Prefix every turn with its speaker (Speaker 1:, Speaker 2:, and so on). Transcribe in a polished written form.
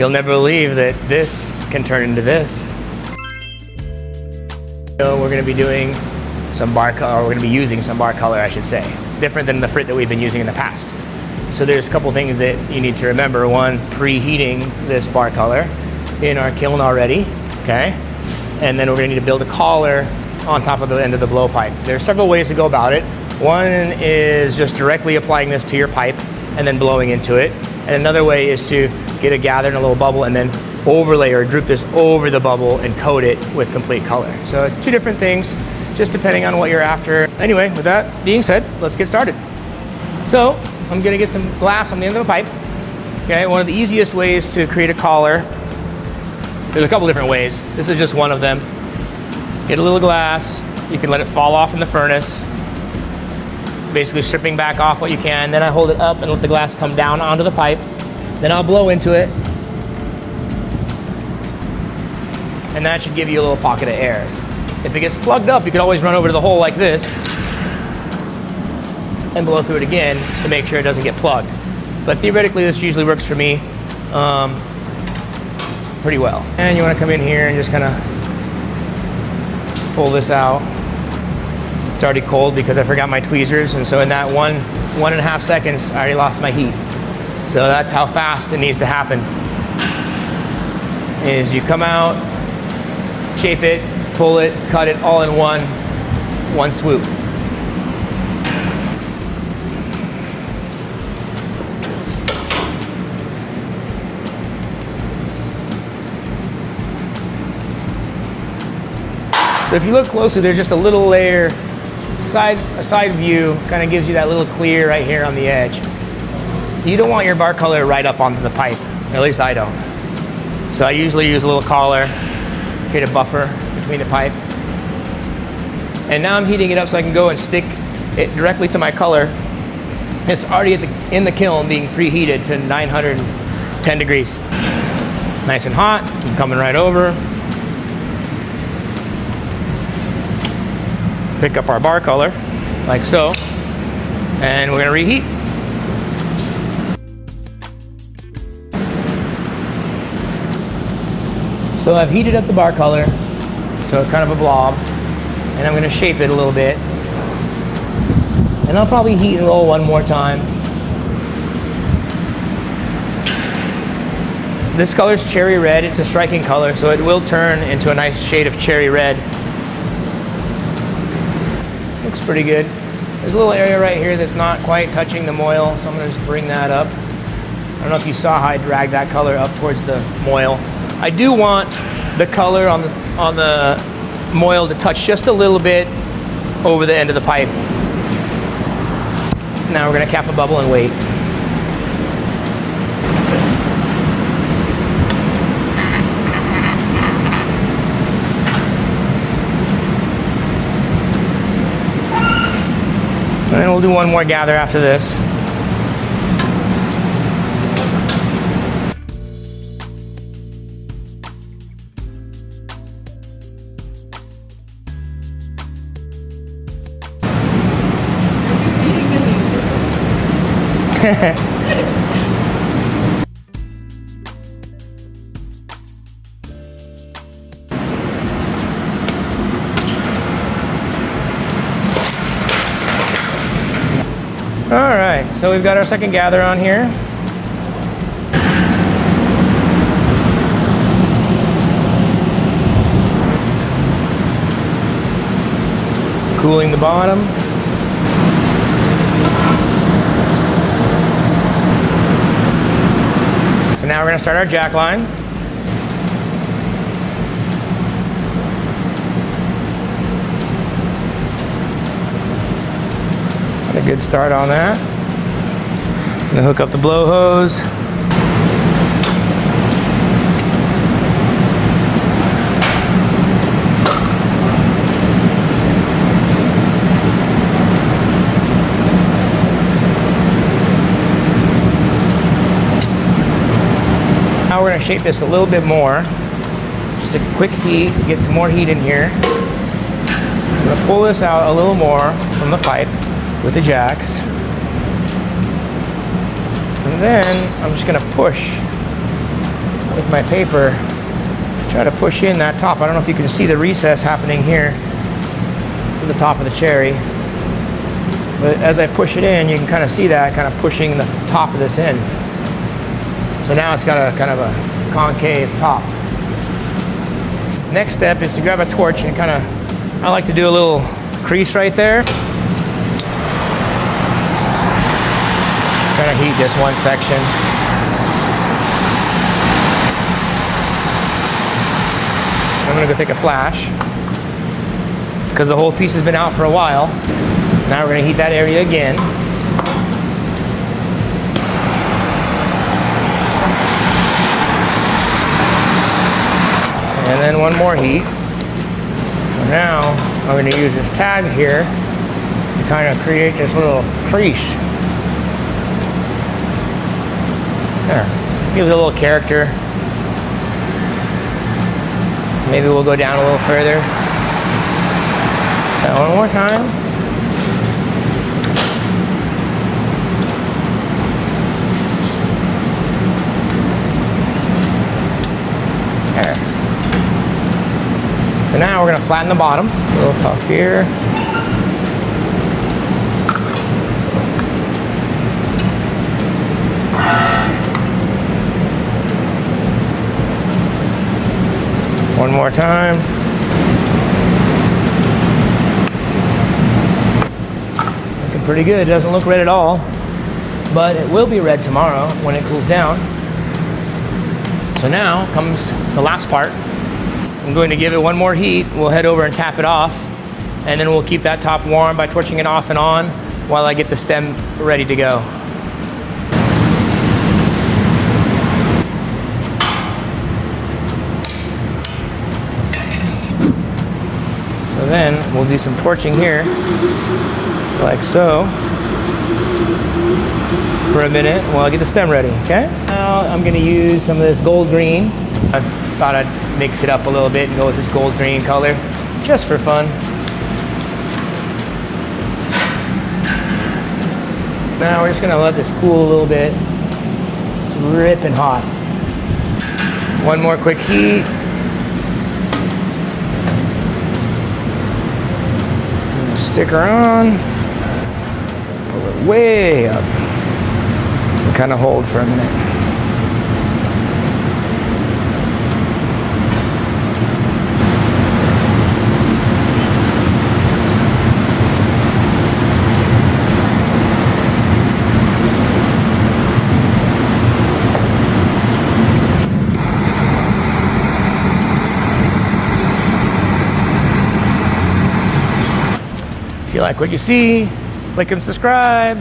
Speaker 1: You'll never believe that this can turn into this. So we're going to be doing some bar color, or we're going to be using some bar color, I should say. Different than the frit that we've been using in the past. So there's a couple things that you need to remember. One, preheating this bar color in our kiln already, okay? And then we're going to need to build a collar on top of the end of the blowpipe. There are several ways to go about it. One is just directly applying this to your pipe and then blowing into it. And another way is to get a gather in a little bubble and then overlay or droop this over the bubble and coat it with complete color. So two different things, just depending on what you're after. Anyway, with that being said, let's get started. So I'm gonna get some glass on the end of the pipe. Okay, one of the easiest ways to create a collar, there's a couple different ways. This is just one of them. Get a little glass, you can let it fall off in the furnace, basically stripping back off what you can. Then I hold it up and let the glass come down onto the pipe. Then I'll blow into it. And that should give you a little pocket of air. If it gets plugged up, you can always run over to the hole like this and blow through it again to make sure it doesn't get plugged. But theoretically, this usually works for me pretty well. And you want to come in here and just kind of pull this out. It's already cold because I forgot my tweezers, and so in that 1.5 seconds, I already lost my heat. So that's how fast it needs to happen. Is you come out, shape it, pull it, cut it all in one swoop. So if you look closely, there's just a little layer, a side view, kind of gives you that little clear right here on the edge. You don't want your bar color right up onto the pipe, at least I don't. So I usually use a little collar, create a buffer between the pipe. And now I'm heating it up so I can go and stick it directly to my color. It's already in the kiln being preheated to 910 degrees. Nice and hot, I'm coming right over. Pick up our bar color, like so, and we're gonna reheat. So I've heated up the bar color to kind of a blob, and I'm gonna shape it a little bit. And I'll probably heat and roll one more time. This color's cherry red. It's a striking color, so it will turn into a nice shade of cherry red. Looks pretty good. There's a little area right here that's not quite touching the moil, so I'm gonna just bring that up. I don't know if you saw how I dragged that color up towards the moil. I do want the color on the moil to touch just a little bit over the end of the pipe. Now we're gonna cap a bubble and wait. And then we'll do one more gather after this. All right, so we've got our second gather on here. Cooling the bottom. So now we're gonna start our jack line. Got a good start on that. Gonna hook up the blow hose. Now we're gonna shape this a little bit more. Just a quick heat, get some more heat in here. I'm gonna pull this out a little more from the pipe with the jacks. And then I'm just gonna push with my paper, try to push in that top. I don't know if you can see the recess happening here to the top of the cherry. But as I push it in, you can kind of see that kind of pushing the top of this in. So now it's got a kind of a concave top. Next step is to grab a torch and kind of, I like to do a little crease right there. Kind of heat this one section. I'm gonna go take a flash because the whole piece has been out for a while. Now we're gonna heat that area again. And then one more heat. So now I'm gonna use this tag here to kind of create this little crease. There, gives it a little character. Maybe we'll go down a little further. One more time. There. So now we're going to flatten the bottom. A little tough here. One more time. Looking pretty good. It doesn't look red at all, but it will be red tomorrow when it cools down. So now comes the last part. I'm going to give it one more heat. We'll head over and tap it off, and then we'll keep that top warm by torching it off and on while I get the stem ready to go. So then we'll do some torching here, like so, for a minute while I get the stem ready, okay? Now I'm gonna use some of this gold green. I thought I'd mix it up a little bit and go with this gold green color, just for fun. Now we're just gonna let this cool a little bit. It's ripping hot. One more quick heat. Sticker on, pull it way up, and kind of hold for a minute. If you like what you see, click and subscribe.